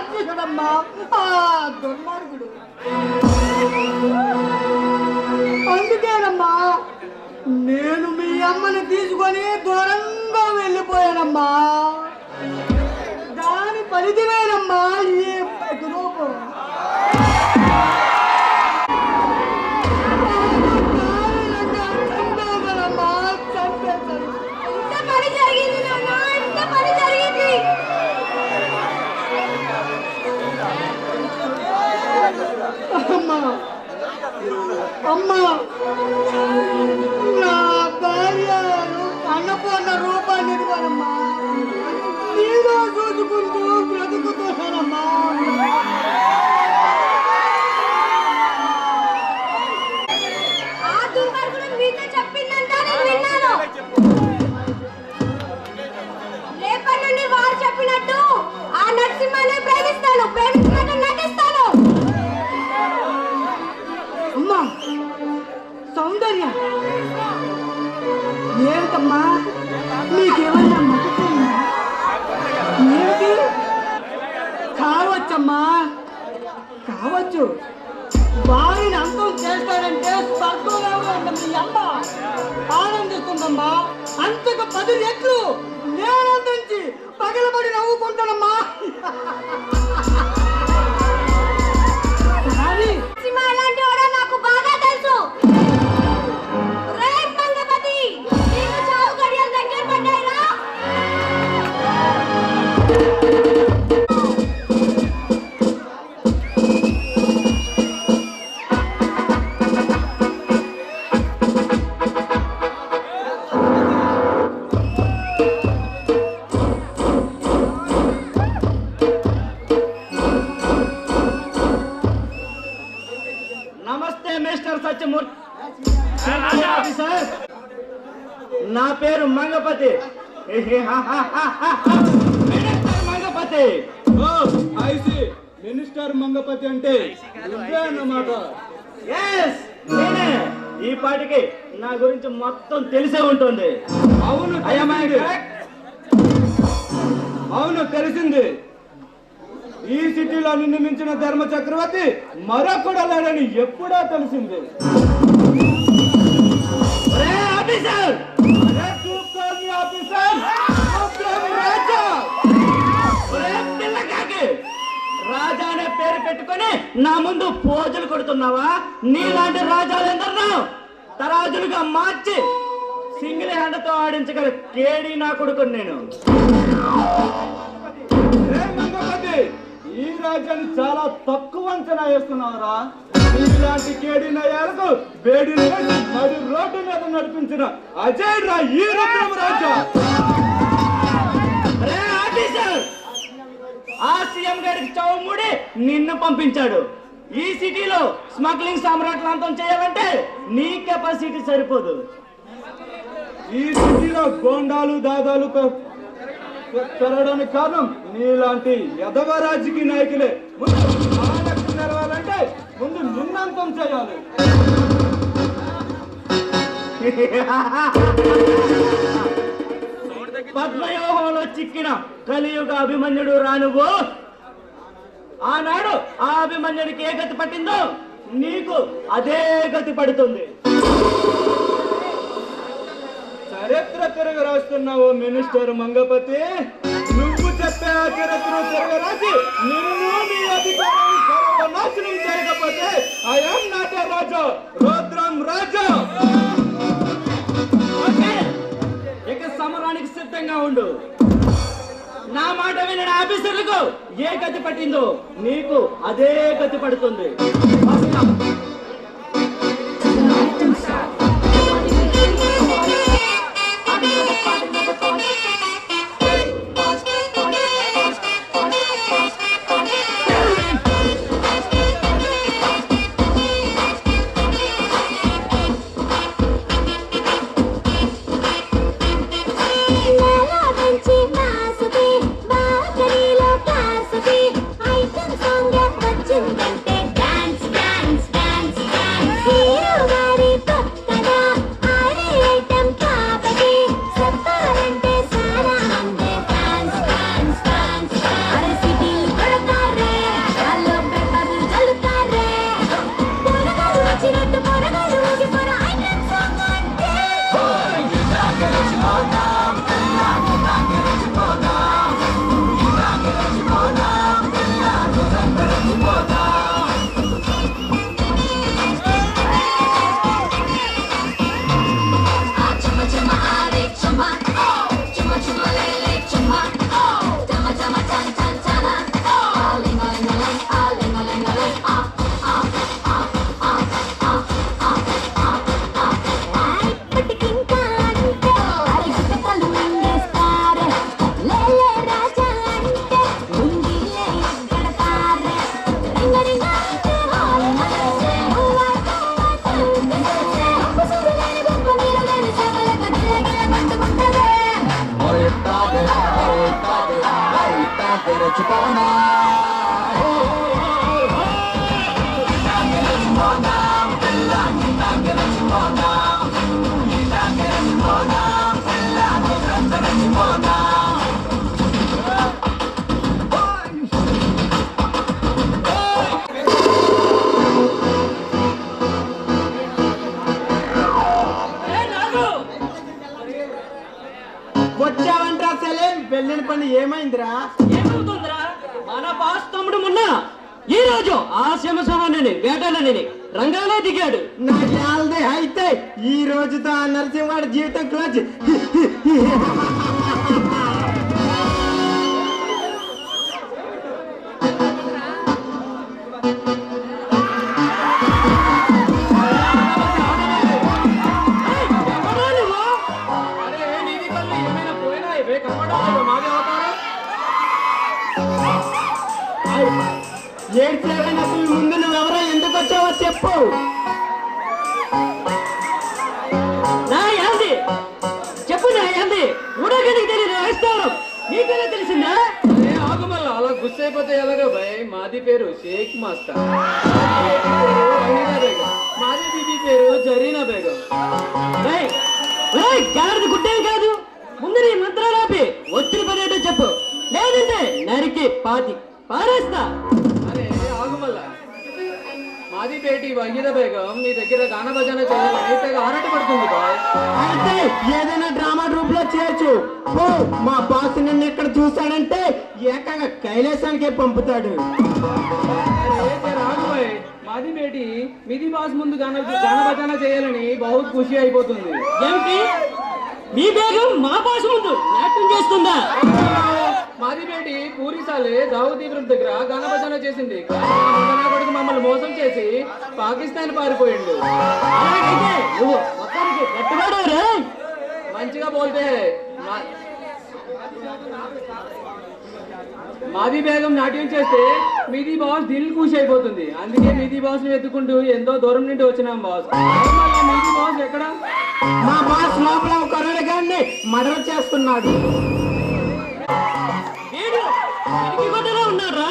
రాక్షసుడమ్మా ఆ దుర్మార్గుడు. అందుకేనమ్మా నేను మీ అమ్మని తీసుకొని దూరంగా వెళ్ళిపోయానమ్మా. దాని ఫలితమేనమ్మా ఈ ప్రతిరూపం. అమ్మా నా భార్య అన్నపూర్ణ రూపాన్ని ఇవ్వనమ్మా. నీలో చూసుకుంటూ బ్రతుకుతున్నానమ్మా. రేపటి నుండి వారు చెప్పినట్టు ఆ నరసింహనే ప్రేమిస్తాను, ప్రేమించినట్టు నటిస్తాను. అమ్మా సౌందర్య, ఏమిటమ్మా నీకేమన్నా మతపోయిందా? ఏమిటి? కావచ్చమ్మా, కావచ్చు. వారిని అంతం చేస్తాడంటే స్వర్గంలో ఉన్న మీ అమ్మ ఆనందిస్తుందమ్మా. అంతకు 10 రెట్లు నేనందించి పగలబడి నవ్వుకుంటానమ్మా. అలాంటి వాడు నాకు బాగా తెలుసు. రేయ్ మంగపతి, నీకు చావు గడియలు దగ్గర పడ్డాయిరా. నమస్తే మిస్టర్ సత్యమూర్తి సార్. నా పేరు మంగపతి. మినిస్టర్ మంగపతి. మినిస్టర్ మంగపతి అంటే అన్నమాట. నేనే. ఈ పాటికి నా గురించి మొత్తం తెలిసే ఉంటుంది. అవును, అవును తెలిసింది. ఈ సిటీలో నిన్ను మించిన ధర్మ చక్రవర్తి మరొకడు లేడని ఎప్పుడో తెలిసింది. రాజా అనే పేరు పెట్టుకొని నా ముందు పోజులు కొడుతున్నావా? నీలాంటి రాజాలు ఎందరో తరాజులుగా మార్చి సింగిల్ హ్యాండ్తో ఆడించగల కేడి నా కొడుకుని నేను. ఈ రాజ్యాన్ని చాలా తక్కువ అంచనా వేస్తున్నావురా. ఇలాంటి కేడి నయాలకు వేడి నడి రోడ్డు మీద నడిపించిన అజయ్ రా ఈ రుద్రం రాజా. ఆ సీఎం గారికి చౌముడి నిన్ను పంపించాడు. ఈ సిటీలో స్మగ్లింగ్ సామ్రాట్లు అంతం చేయాలంటే నీ కెపాసిటీ సరిపోదు. ఈ సిటీలో గోండాలు దాదాలు పెరగడానికి కారణం నీలాంటి యదవ రాజకీయ నాయకులే. ముందు తెరవాలంటే ముందు నిన్నంతం చేయాలి. పద్మవ్యూహంలో చిక్కిన కలియుగ అభిమన్యుడు రానువు. ఆనాడు ఆ అభిమన్యుడికి ఏ గతి పట్టిందో నీకు అదే గతి పడుతుంది. చరిత్ర తిరగ రాస్తున్నావు మినిస్టర్ మంగపతి. నువ్వు చెప్పే ఆ చరిత్ర తిరగరాసి నిన్ను నీ అధికారం సర్వనాశనం చేయకపోతే ఐఎమ్ నాట్ ఏ రాజా, రుద్రం రాజా. ఇక సమరానికి సిద్ధంగా ఉండు. నా మాట వినని ఆఫీసర్లకు ఏ గతి పట్టిందో నీకు అదే గతి పడుతుంది. ఐటమ్ సాంగ్ వచ్చిందంటే డాన్స్ తెరచుకోనా వచ్చావంట్రా సెలీం, వెళ్ళిన పని ఏమైందిరా? ఏమవుతుందిరా? మన బాస్ తమ్ముడు మొన్న ఈ రోజు ఆ సింహస్వామిని వేటాడని రంగాలే దిగాడు. నాదే అయితే ఈ రోజుతో ఆ నరసింహాడి జీవితం క్లోజ్. ఏడ్చేవైనప్పుడు ముందు నువ్వెవరో ఎందుకు వచ్చావో చెప్పు. నా యాంది చెప్పు, నా యాంది ఊడగడికి తెలియదు వేస్తాను, నీకనే తెలిసిందా? ఆగమల్ల అలా గుస్సైపోతే ఎలాగో భయ్. మాది పేరు షేక్ మాస్టర్, మాది బీబీ పేరు జరీనా బేగం. గాడిద గుడ్డేం కాదు, ముందు నీ మంత్రాలాపి వచ్చిన పని ఏంటో చెప్పు, లేదంటే నరికి పారేస్తా. అరే ఆగమల్ల, మాది పేటి వహీద బేగం నీ దగ్గర గాన భజన చేయాలని తెగ ఆరాట పడుతుంది బాయ్. అయితే ఏదైనా డ్రామా గ్రూప్ లో చేర్చు. ఓ మా బాస్ నిన్ను ఇక్కడ చూశాడంటే ఏకంగా కైలాసానికే పంపుతాడు. రాగు బాయ్, మాది పేటి మిది బాస్ ముందు గాన భజన చేయాలని బహుత్ ఖుషి అయిపోతుంది. ఏమిటి మీ బేగం మా బాస్ ముందు నాట్యం చేస్తుందా? మాది పేటి పూరిసాలే దావుదీపురం దగ్గర గాన భజన చేసింది. కొడుకు మమ్మల్ని మోసం చేసి పాకిస్తాన్ పారిపోయిండు. అలాగైతే నువ్వు మొత్తానికి గట్టివాడవురా. మంచిగా బోల్తే మాది బేగం నాట్యం చేస్తే మీది బాస్ దిల్ ఖుషి అయిపోతుంది. అందుకే మీది బాస్ ని ఎత్తుకుంటూ ఎంతో దూరం నుండి వచ్చినాం బాస్. మళ్ళీ మీది బాస్ ఎక్కడ? మా బాస్ లోపల కరుణ గారిని మర్డర్ చేస్తున్నాడు. ఉన్నారా?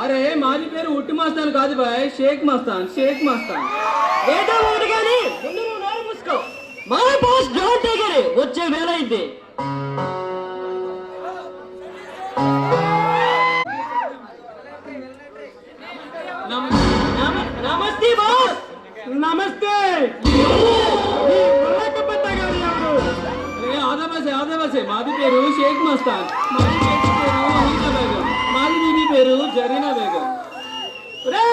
అరే మాది పేరు ఉట్టి మస్తాన్ కాదు బాయ్, షేక్ మస్తాన్, షేక్ మస్తాన్. ఏదో ఒకటి కానీ ముందు నువ్వు నోరు మూసుకో. మా బాస్ జాన్ టైగర్ వచ్చే వేళ అయింది. నమస్తే బాస్. నమస్తే. ఆదవాసే మాది పేరు షేక్ మస్తాన్, మాది పేరు వహీదా బేగం, మాది బీబీ పేరు జరీనా బేగం. రే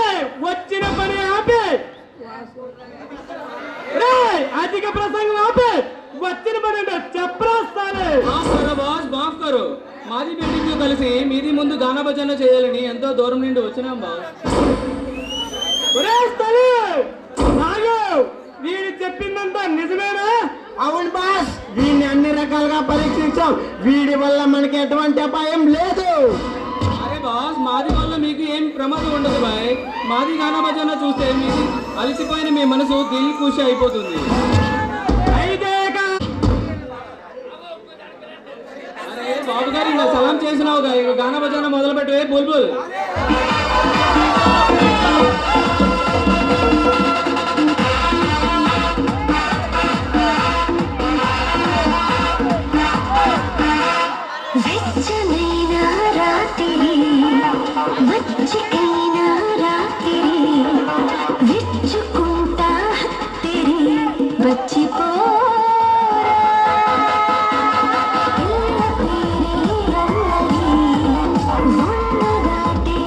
వచ్చిన పని ఆపే. రే అధిక ప్రసంగం ఆపే. వచ్చిన పని చెప్పరాస్తానే. మాఫ్ కరో బాస్, మాఫ్ కరో. మాది బేటీతో కలిసి మీది ముందు గాన భజన చేయాలని ఎంతో దూరం నుండి వచ్చినాం బాస్. వీడు చెప్పిందంతా నిజమేనా? అవును బాస్, వీడిని అన్ని రకాలుగా పరీక్షించాం. వీడి వల్ల మనకి ఎటువంటి అపాయం లేదు. అరే బాస్, మాది వల్ల మీకు ఏం ప్రమాదం ఉండదు బాయ్. మాది గాన భజన చూస్తే మీది అలసిపోయిన మీ మనసు దిల్ ఖుషి అయిపోతుంది. అయితే అరే బాబు గారు ఇంకా సలాం చేసినావు గాన భజన మొదలు పెట్టే బుల్బుల్. వెచ్చనైన రాత్రి మచ్చికైన రాత్రి విచ్చుకుంటా తెరి వచ్చిపోరా ఉన్నదాటే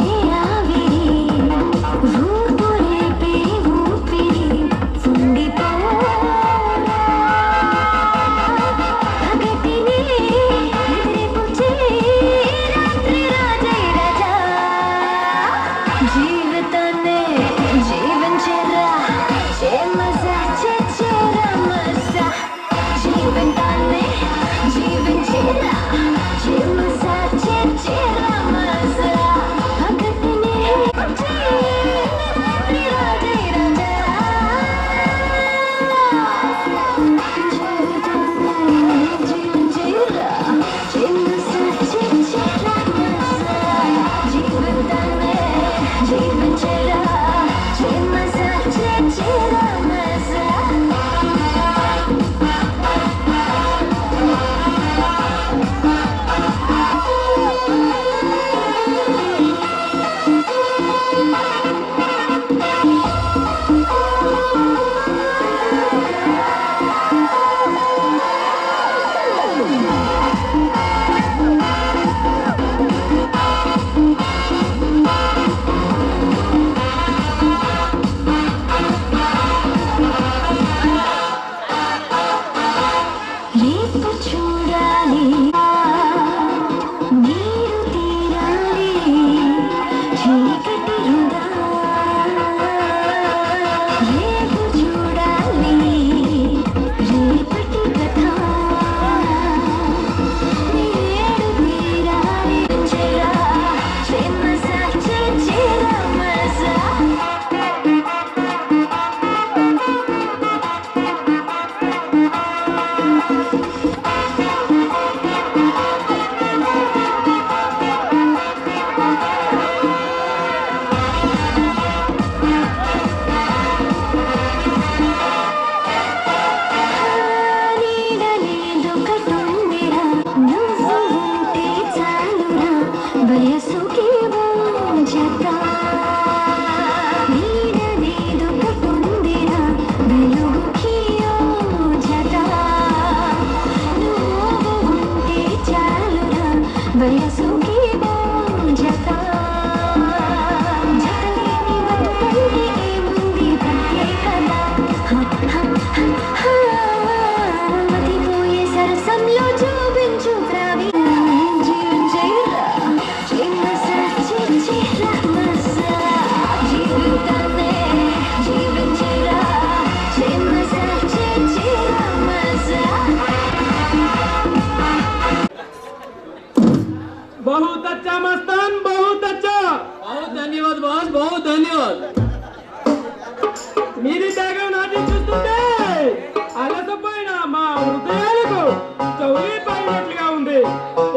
వయసుకి జత జతలేని వరకంటే ఏముంది ప్రత్యేకత మతిపోయే సరసంలో చూపించు జీవించేరా జీవితాన్నే జీవించేరా बहुत अच्छा मस्तान, बहुत अच्छा. बहुत धन्यवाद बॉस, बहुत धन्यवाद. మీది త్యాగం నాటి చూస్తుంటే అలసపోయిన మా హృదయాలకు చౌరీ పడినట్లుగా ఉంది.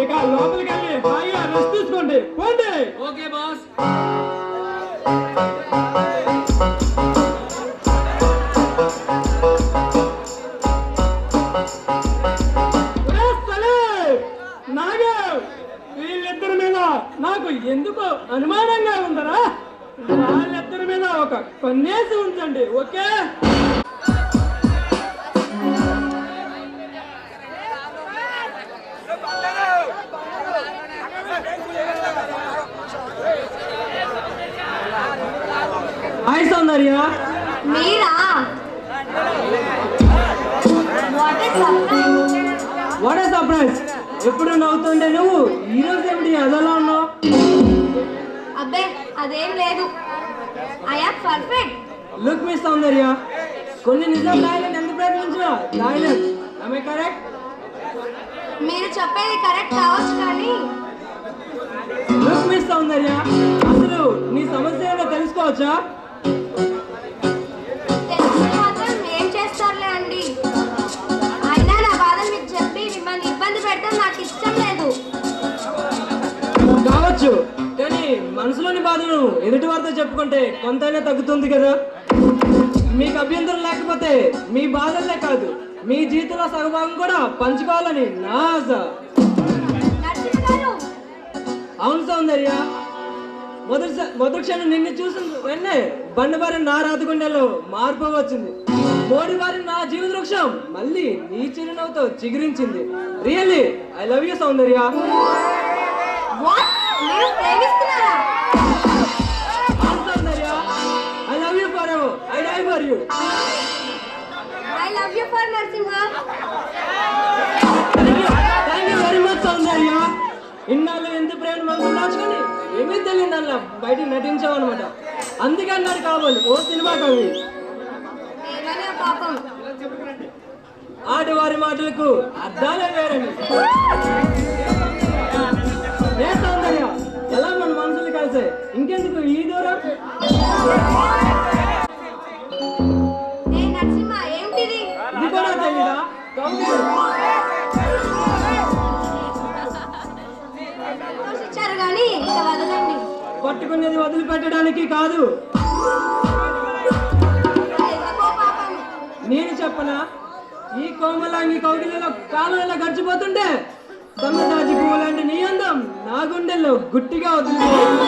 ఇక లోపలికి వెళ్ళి హాయిగా రెస్ట్ తీసుకోండి. పోండి. Okay boss. వీళ్ళిద్దరి మీద నాకు ఎందుకో అనుమానంగా ఉందరా. వాళ్ళిద్దరి మీద ఒక కన్నేసి ఉంచండి. Okay. Hi Soundarya. Meera? What a surprise. ఎప్పుడు నవ్వుతుండే నువ్వు ఈ రోజు ఏమిటి అదలా ఉన్నావు? అబ్బే అదేం లేదు. I am perfect. Look miss Soundarya, కొన్ని నిజం రాయాలని ఎంత ప్రయత్నించినా రాయలేదు. I correct? మీరు చెప్పేది కరెక్ట్ కావచ్చు కానీ లుక్ మిస్ సౌందర్య, అసలు నీ సమస్య ఏదో తెలుసుకోవచ్చా? తెలిసి మాత్రం ఏం చేస్తారులే అండి. అయినా నా బాధ మీకు చెప్పి మిమ్మల్ని ఇబ్బంది పెట్టడం నాకు ఇష్టం లేదు. కావచ్చు, కానీ మనసులోని బాధను ఎదుటి వారితో చెప్పుకుంటే కొంతైనా తగ్గుతుంది కదా. మీకు అభ్యంతరం లేకపోతే మీ బాధలే కాదు, మీ జీవితంలో సగభాగం కూడా పంచుకోవాలని నా ఆశ. నరసింహ గారు, అవును సౌందర్య, మొదటి క్షణం నిన్ను చూసిన వెంటనే బండబారి నా రాతగుండెలో మార్పు వచ్చింది. మోడివారి నా జీవిత వృక్షం మళ్ళీ నీ చిరునవ్వుతో చిగురించింది. Really I love you Soundarya. What? మీరు ప్రేమిస్తున్నారా? అవును Soundarya, I love you forever. I die for you. I love you for Narasimha. Thank you very much Soundarya. ఇన్నాళ్ళు ఎంత ప్రేమ మనసు దాచుకొని ఏమీ తెలియదు అలా బయటికి నటించావు అనమాట. అందుకే అన్నాడు కాబోలు ఓ సినిమా కవి, ఏమైనా పాపం ఆడవారి మాటలకు అర్థాలే వేరని. ఏ సౌందర్య, ఎలా మన మనసులు కలిసే, ఇంకెందుకు ఈ దూరం? ఏ నరసింహ, ఏమిటిది? ఇది కూడా తెలీదా? సంతోషించారు కానీ ఇక వదలండి. పట్టుకునేది వదిలిపెట్టడానికి కాదు. ఎందుకో పాపం. నేను చెప్పనా, ఈ కోమలాంగి కౌగిలిలో కాలం ఎలా గడిచిపోతుంటే సన్నదాజి పువ్వు లాంటి నీ అందం నా గుండెల్లో గుట్టిగా వదిలిపోయింది.